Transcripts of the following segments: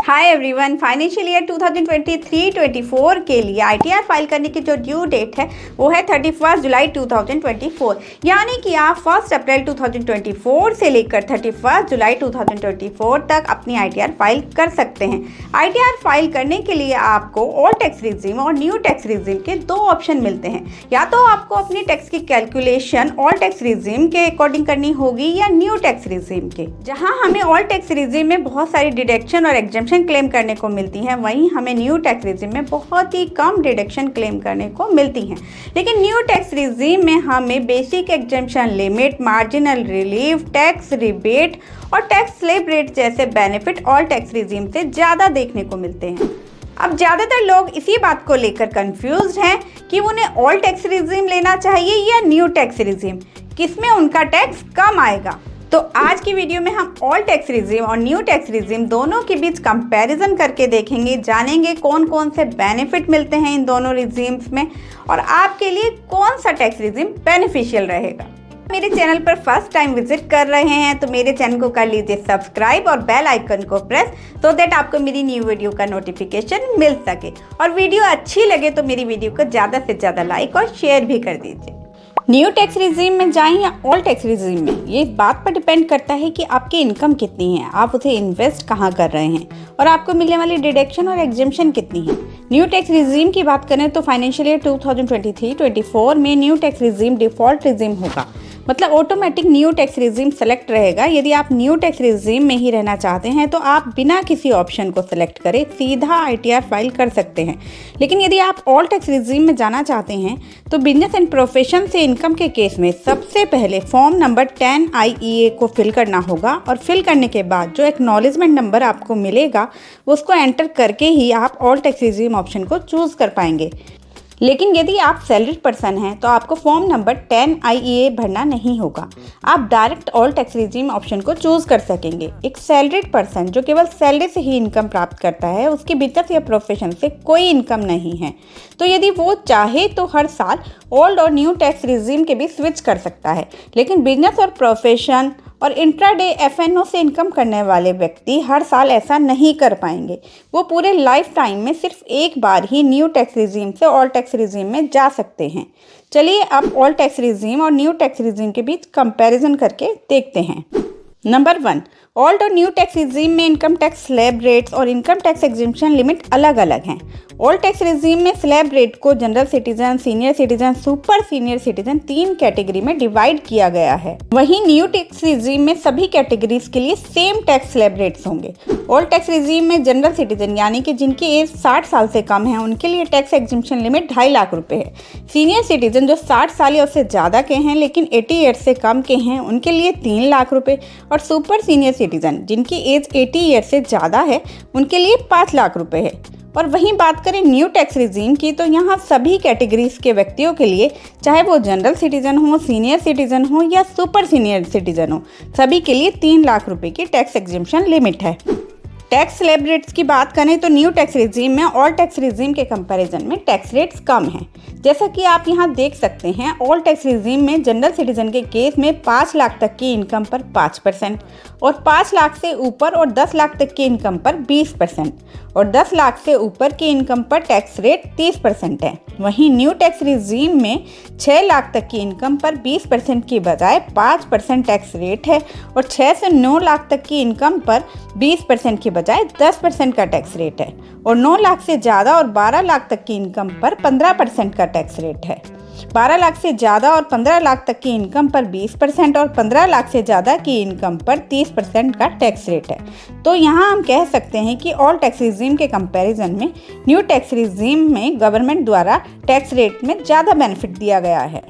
Hi everyone, financial year 2023-24 के लिए ITR file करने की जो ड्यू डेट है वो है 31 जुलाई 2024। यानी कि आप 1 अप्रैल 2024 से लेकर 31 जुलाई 2024 तक अपनी आईटीआर फाइल कर सकते हैं। आईटीआर फाइल करने के लिए आपको ओल्ड टैक्स रिजीम और न्यू टैक्स रिजीम के दो ऑप्शन मिलते हैं। या तो आपको अपनी टैक्स की कैलकुलेशन ओल्ड टैक्स रिजीम के अकॉर्डिंग करनी होगी या न्यू टैक्स रिजीम के। जहां हमें ओल्ड टैक्स रिजीम में बहुत सारी डिडक्शन और एग्जेम्पशन क्लेम करने को मिलती हैं, वहीं हमें न्यू टैक्स रिजीम में बहुत ही कम डिडक्शन क्लेम करने को मिलती हैं। लेकिन न्यू टैक्स रिजीम में हमें basic exemption limit, marginal relief, tax rebate और टैक्स स्लैब रेट जैसे बेनिफिट ओल्ड टैक्स रिजीम से ज़्यादा देखने को मिलते हैं। अब ज़्यादातर लोग इसी बात को लेकर कंफ्यूज हैं कि उन्हें ओल्ड टैक्स रिजीम लेना चाहिए या न्यू टैक्स रिजीम, किसमें उनका टैक्स कम आएगा। तो आज की वीडियो में हम ओल्ड टैक्स रिजीम और न्यू टैक्स रिजीम दोनों के बीच कंपैरिजन करके देखेंगे, जानेंगे कौन कौन से बेनिफिट मिलते हैं इन दोनों रिजीम्स में और आपके लिए कौन सा टैक्स रिजीम बेनिफिशियल रहेगा। मेरे चैनल पर फर्स्ट टाइम विजिट कर रहे हैं तो मेरे चैनल को कर लीजिए सब्सक्राइब और बेल आइकन को प्रेस सो दैट आपको मेरी न्यू वीडियो का नोटिफिकेशन मिल सके। और वीडियो अच्छी लगे तो मेरी वीडियो को ज़्यादा से ज़्यादा लाइक और शेयर भी कर दीजिए। न्यू टैक्स रिजीम में जाएं या ओल्ड टैक्स रिजीम में, ये इस बात पर डिपेंड करता है कि आपकी इनकम कितनी है, आप उसे इन्वेस्ट कहाँ कर रहे हैं और आपको मिलने वाली डिडक्शन और एग्जेम्पशन कितनी है। न्यू टैक्स रिजीम की बात करें तो फाइनेंशियल ईयर 2023-24 में new tax regime default regime होगा, मतलब automatic new tax regime select रहेगा। यदि आप न्यू टैक्स रिजीम में ही रहना चाहते हैं तो आप बिना किसी ऑप्शन को सेलेक्ट करे सीधा आईटीआर फाइल कर सकते हैं। लेकिन यदि आप ओल्ड टैक्स रिजीम में जाना चाहते हैं तो बिजनेस एंड प्रोफेशन से इनकम के केस में सबसे पहले फॉर्म नंबर 10 IEA को फिल करना होगा और फिल करने के बाद जो एक्नॉलेजमेंट नंबर आपको मिलेगा उसको एंटर करके ही आप ओल्ड टैक्स रिजीम ऑप्शन को चूज़ कर पाएंगे। लेकिन यदि आप सैलरीड पर्सन हैं तो आपको फॉर्म नंबर 10 IEA भरना नहीं होगा, आप direct old tax regime option को चूज़ कर सकेंगे। एक सैलरीड पर्सन जो केवल सैलरी से ही इनकम प्राप्त करता है, उसके बिजनेस या प्रोफेशन से कोई इनकम नहीं है, तो यदि वो चाहे तो हर साल ओल्ड और न्यू टैक्स रिजीम के भी स्विच कर सकता है। लेकिन बिजनेस और प्रोफेशन और इंट्राडे FNO से इनकम करने वाले व्यक्ति हर साल ऐसा नहीं कर पाएंगे। वो पूरे लाइफ टाइम में सिर्फ एक बार ही न्यू टैक्स रिजीम से ओल्ड टैक्स रिजीम में जा सकते हैं। चलिए अब ओल्ड टैक्स रिजीम और न्यू टैक्स रिजीम के बीच कंपैरिजन करके देखते हैं। नंबर 1, ओल्ड और न्यू टैक्स रिजीम में इनकम टैक्स स्लैब रेट्स और इनकम टैक्स एग्जेम्पशन लिमिट अलग अलग हैं। ओल्ड टैक्स रिजीम में स्लैब रेट को general citizen, senior citizen, super senior citizen 3 category में डिवाइड किया गया है। वहीं न्यू टैक्स रिजीम में सभी कैटेगरीज के लिए सेम टैक्स स्लैब रेट्स होंगे। ओल्ड टैक्स रिजीम में जनरल सिटीजन यानी कि जिनकी एज 60 साल से कम है उनके लिए टैक्स एग्जेम्पशन लिमिट 2.5 लाख रुपए है। सीनियर सिटीजन जो 60 साल या उससे ज़्यादा के हैं लेकिन 80 ईयर्स से कम के हैं उनके लिए 3 लाख रुपए और सुपर सीनियर सिटीजन जिनकी एज 80 ईयर्स से ज़्यादा है उनके लिए 5 लाख रुपए है। और वहीं बात करें न्यू टैक्स रिजीम की तो यहाँ सभी कैटेगरीज के व्यक्तियों के लिए, चाहे वो जनरल सिटीजन हो, सीनियर सिटीजन हो या सुपर सीनियर सिटीजन हो, सभी के लिए 3 लाख रुपए की टैक्स एग्जेम्पशन लिमिट है। टैक्स स्लैब रेट्स की बात करें तो न्यू टैक्स रिजीम में ओल्ड टैक्स रिजीम के कंपैरिजन में टैक्स रेट्स कम हैं। जैसा कि आप यहाँ देख सकते हैं, ओल्ड टैक्स रिजीम में जनरल सिटीजन के केस में 5 लाख तक की इनकम पर 5% और 5 लाख से ऊपर और 10 लाख तक की इनकम पर 20% और 10 लाख से ऊपर की इनकम पर टैक्स रेट 30% है। वहीं न्यू टैक्स रिजीम में 6 लाख तक की इनकम पर 20% की बजाय 5% टैक्स रेट है और 6 से 9 लाख तक की इनकम पर 20% की बजाय 10% का टैक्स रेट है और 9 लाख से ज़्यादा और 12 लाख तक की इनकम पर 15% का टैक्स रेट है। 12 लाख से ज़्यादा और 15 लाख तक की इनकम पर 20% और 15 लाख से ज़्यादा की इनकम पर 30% का टैक्स रेट है। तो यहाँ हम कह सकते हैं कि ओल्ड टैक्स रिजीम के कंपैरिजन में न्यू टैक्स रिजीम में गवर्नमेंट द्वारा टैक्स रेट में ज़्यादा बेनिफिट दिया गया है।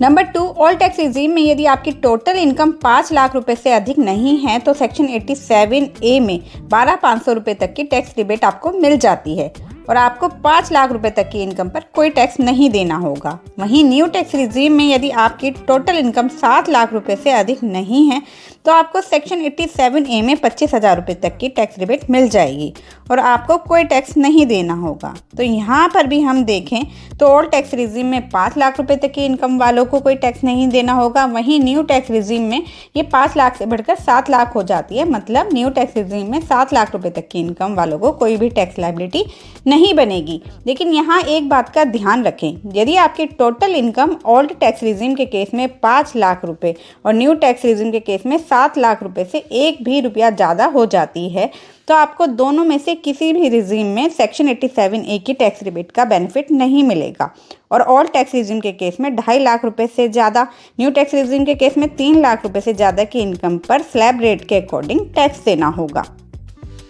नंबर 2, ओल्ड टैक्स रिजीम में यदि आपकी टोटल इनकम 5 लाख रुपए से अधिक नहीं है तो सेक्शन 87A में 12,500 रुपये तक की टैक्स रिबेट आपको मिल जाती है और आपको 5 लाख रुपए तक की इनकम पर कोई टैक्स नहीं देना होगा। वहीं न्यू टैक्स रिजीम में यदि आपकी टोटल इनकम 7 लाख रुपए से अधिक नहीं है तो आपको सेक्शन 87A में 25,000 रुपये तक की टैक्स रिबेट मिल जाएगी और आपको कोई टैक्स नहीं देना होगा। तो यहाँ पर भी हम देखें तो ओल्ड टैक्स रिजीम में 5 लाख रुपए तक की इनकम वालों को कोई टैक्स नहीं देना होगा। वहीं न्यू टैक्स रिजीम में ये 5 लाख से बढ़कर 7 लाख हो जाती है। मतलब न्यू टैक्स रिजीम में 7 लाख रुपए तक की इनकम वालों को कोई भी टैक्स लायबिलिटी नहीं बनेगी। लेकिन यहाँ एक बात का ध्यान रखें, यदि आपकी total income old tax regime के केस में 5 लाख रुपए और न्यू टैक्स रिजीम के केस में 7 लाख रुपए से एक भी रुपया ज़्यादा हो जाती है तो आपको दोनों में से किसी भी रिजीम में सेक्शन 87A की टैक्स रिबेट का बेनिफिट नहीं मिलेगा। और ओल्ड टैक्स रिजीम के केस में 2.5 लाख रुपए से ज़्यादा, न्यू टैक्स रिजीम के केस में 3 लाख रुपए से ज़्यादा की इनकम पर स्लैब रेट के अकॉर्डिंग टैक्स देना होगा।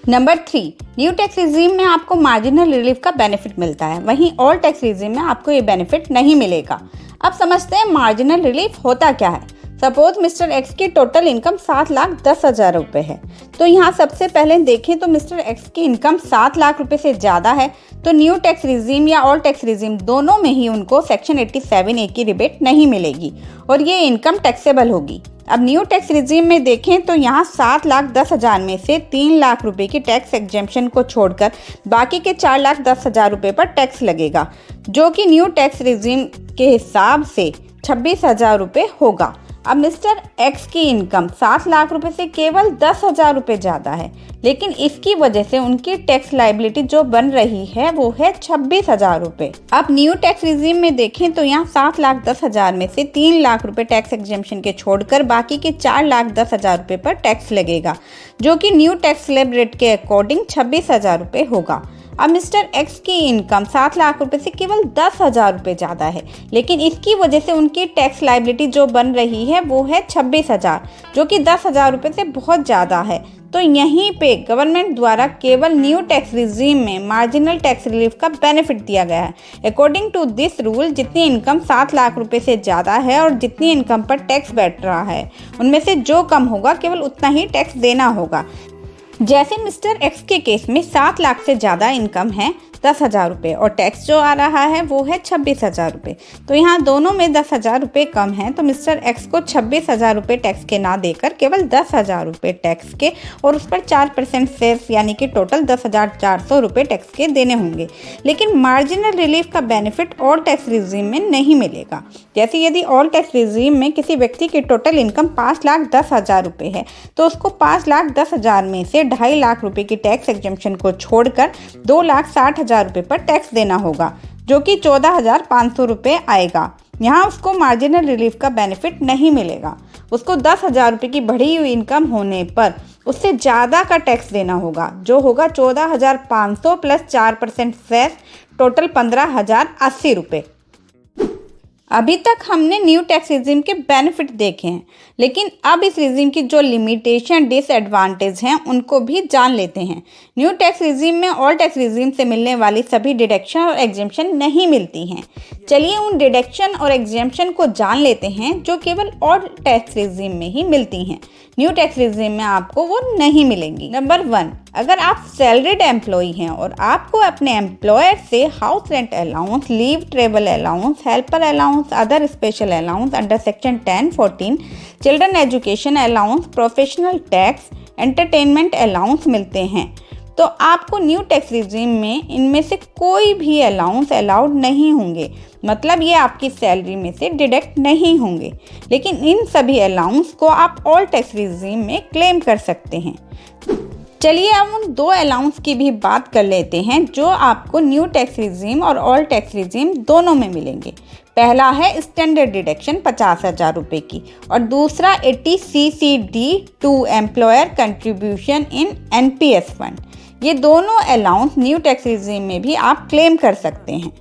नंबर 3, न्यू टैक्स रिजीम में आपको मार्जिनल रिलीफ का बेनिफिट मिलता है, वहीं ओल्ड टैक्स रिजीम में आपको ये बेनिफिट नहीं मिलेगा। अब समझते हैं मार्जिनल रिलीफ होता क्या है। सपोज मिस्टर एक्स की टोटल इनकम 7,10,000 रुपये है। तो यहाँ सबसे पहले देखें तो मिस्टर एक्स की इनकम 7 लाख रुपए से ज़्यादा है तो न्यू टैक्स रिजीम या ओल्ड टैक्स रिजीम दोनों में ही उनको सेक्शन 87A की रिबेट नहीं मिलेगी और ये इनकम टैक्सेबल होगी। अब न्यू टैक्स रिजीम में देखें तो यहाँ 7,10,000 में से 3 लाख रुपए की टैक्स एग्जेम्पशन को छोड़कर बाकी के 4,10,000 रुपये पर टैक्स लगेगा, जो कि न्यू टैक्स रिजीम के हिसाब से 26,000 रुपये होगा। अब मिस्टर एक्स की इनकम 7 लाख रुपए से केवल 10,000 रुपये ज़्यादा है, लेकिन इसकी वजह से उनकी टैक्स लायबिलिटी जो बन रही है वो है 26,000 रुपये। अब न्यू टैक्स रिजीम में देखें तो यहाँ 7,10,000 में से 3 लाख रुपए टैक्स एग्जेम्पशन के छोड़कर बाकी के 4,10,000 रुपये पर टैक्स लगेगा, जो कि न्यू टैक्स स्लैब रेट के अकॉर्डिंग 26,000 रुपये होगा। अब मिस्टर एक्स की इनकम 7 लाख रुपए से केवल 10,000 रुपये ज़्यादा है, लेकिन इसकी वजह से उनकी टैक्स लायबिलिटी जो बन रही है वो है 26,000, जो कि 10,000 रुपये से बहुत ज़्यादा है। तो यहीं पे गवर्नमेंट द्वारा केवल न्यू टैक्स रिजीम में मार्जिनल टैक्स रिलीफ का बेनिफिट दिया गया है। अकॉर्डिंग टू दिस रूल, जितनी इनकम 7 लाख रुपए से ज़्यादा है और जितनी इनकम पर टैक्स बैठ रहा है उनमें से जो कम होगा केवल उतना ही टैक्स देना होगा। जैसे मिस्टर एक्स के केस में 7 लाख से ज़्यादा इनकम है 10,000 रुपये और टैक्स जो आ रहा है वो है 26,000 रुपये। तो यहाँ दोनों में 10,000 रुपये कम है तो मिस्टर एक्स को 26,000 रुपये टैक्स के ना देकर केवल 10,000 रुपये टैक्स के और उस पर 4% सेस यानी कि टोटल 10,400 रुपये टैक्स के देने होंगे। लेकिन मार्जिनल रिलीफ का बेनिफिट ओल्ड टैक्स रिजीम में नहीं मिलेगा। जैसे यदि ओल्ड टैक्स रिजीम में किसी व्यक्ति की टोटल इनकम 5,10,000 रुपये है तो उसको 5,10,000 में से 2.5 लाख रुपये की टैक्स एग्जेम्पशन को छोड़कर 2,60,000 रुपये पर टैक्स देना होगा, जो कि 14,500 रुपये आएगा। यहाँ उसको मार्जिनल रिलीफ का बेनिफिट नहीं मिलेगा। उसको 10,000 रुपये की बढ़ी हुई इनकम होने पर उससे ज़्यादा का टैक्स देना होगा, जो होगा 14,500 प्लस 4% सेस, टोटल 15,080 रुपये। अभी तक हमने न्यू टैक्स रिजीम के बेनिफिट देखे हैं, लेकिन अब इस रिजीम की जो लिमिटेशन डिसएडवांटेज हैं उनको भी जान लेते हैं। न्यू टैक्स रिजीम में ओल्ड टैक्स रिजीम से मिलने वाली सभी डिडक्शन और एग्जेम्पशन नहीं मिलती हैं। चलिए उन डिडक्शन और एग्जेम्पशन को जान लेते हैं जो केवल ओल्ड टैक्स रिजीम में ही मिलती हैं। न्यू टैक्स रिजीम में आपको वो नहीं मिलेंगी। नंबर 1, अगर आप सैलरीड एम्प्लॉई हैं और आपको अपने एम्प्लॉयर से house rent allowance, leave travel allowance, helper allowance, other special allowance under section 1014, children education allowance, professional tax, entertainment allowance मिलते हैं तो आपको न्यू टैक्स रिजीम में इनमें से कोई भी अलाउंस अलाउड नहीं होंगे। मतलब ये आपकी सैलरी में से डिडक्ट नहीं होंगे, लेकिन इन सभी अलाउंस को आप ओल्ड टैक्स रिजीम में क्लेम कर सकते हैं। चलिए अब उन 2 अलाउंस की भी बात कर लेते हैं जो आपको न्यू टैक्स रिजीम और ओल्ड टैक्स रिजीम दोनों में मिलेंगे। पहला है स्टैंडर्ड डिडक्शन 50,000 रुपये की और दूसरा 80CCD two employer contribution in NPS fund. ये दोनों अलाउंस न्यू टैक्स रिजीम में भी आप क्लेम कर सकते हैं।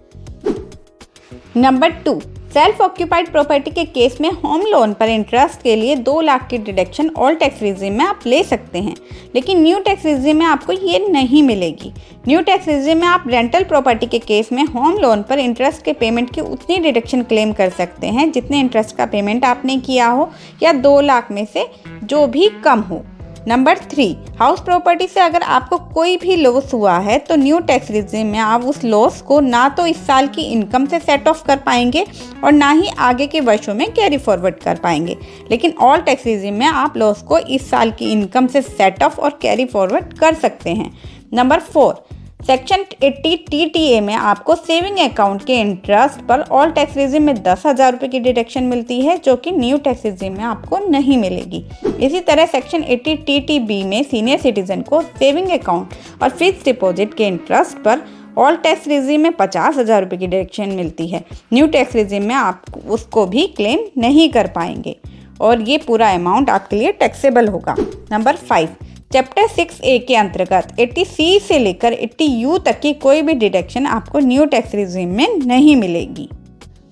नंबर 2, सेल्फ ऑक्यूपाइड प्रॉपर्टी के केस में होम लोन पर इंटरेस्ट के लिए 2 लाख की डिडक्शन ओल्ड टैक्स रिजीम में आप ले सकते हैं, लेकिन न्यू टैक्स रिजीम में आपको ये नहीं मिलेगी। न्यू टैक्स रिजीम में आप रेंटल प्रॉपर्टी के केस में होम लोन पर इंटरेस्ट के पेमेंट की उतनी डिडक्शन क्लेम कर सकते हैं जितने इंटरेस्ट का पेमेंट आपने किया हो या 2 लाख में से जो भी कम हो। नंबर 3, हाउस प्रॉपर्टी से अगर आपको कोई भी लॉस हुआ है तो न्यू टैक्स रिजीम में आप उस लॉस को ना तो इस साल की इनकम से सेट ऑफ कर पाएंगे और ना ही आगे के वर्षों में कैरी फॉरवर्ड कर पाएंगे। लेकिन ओल्ड टैक्स रिजीम में आप लॉस को इस साल की इनकम से सेट ऑफ और कैरी फॉरवर्ड कर सकते हैं। नंबर 4, सेक्शन 80 TTA में आपको सेविंग अकाउंट के इंटरेस्ट पर ऑल टैक्स रेजिम में 10,000 रुपये की डिडक्शन मिलती है, जो कि न्यू टैक्स रेजिम में आपको नहीं मिलेगी। इसी तरह सेक्शन 80 TTB में सीनियर सिटीजन को सेविंग अकाउंट और फिक्स डिपॉजिट के इंटरेस्ट पर ऑल टैक्स रेजिम में 50,000 रुपये की डिडक्शन मिलती है। न्यू टैक्स रेजिम में आप उसको भी क्लेम नहीं कर पाएंगे और ये पूरा अमाउंट आपके लिए टैक्सेबल होगा। नंबर 5, चैप्टर 6A के अंतर्गत 80C से लेकर 80U तक की कोई भी डिडक्शन आपको न्यू टैक्स रेजिम में नहीं मिलेगी।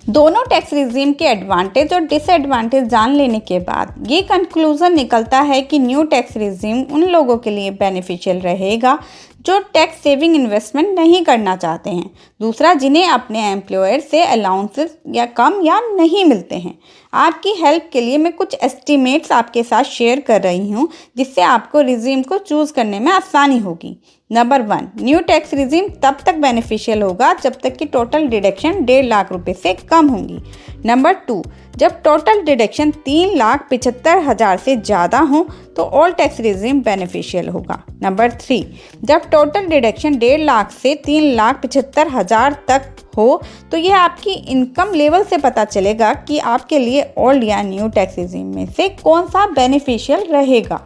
दोनों टैक्स रेजिम के एडवांटेज और डिसएडवांटेज जान लेने के बाद ये कंक्लूजन निकलता है कि न्यू टैक्स रेजिम उन लोगों के लिए बेनिफिशियल रहेगा जो टैक्स सेविंग इन्वेस्टमेंट नहीं करना चाहते हैं। दूसरा, जिन्हें अपने एम्प्लॉयर से अलाउंसेस या कम या नहीं मिलते हैं। आपकी हेल्प के लिए मैं कुछ एस्टिमेट्स आपके साथ शेयर कर रही हूँ, जिससे आपको रेजिम को चूज़ करने में आसानी होगी। नंबर 1, न्यू टैक्स रेजिम तब तक बेनिफिशियल होगा जब तक कि टोटल डिडक्शन 1.5 लाख रुपए से कम होंगी। नंबर 2, जब टोटल डिडक्शन 3,75,000 से ज़्यादा हो तो ऑल टैक्स रेजिम बेनिफिशियल होगा। नंबर 3, जब टोटल डिडक्शन 1.5 लाख से 3,75,000 तक हो तो यह आपकी इनकम लेवल से पता चलेगा कि आपके लिए ओल्ड या न्यू टैक्स रेजिम में से कौन सा बेनिफिशियल रहेगा।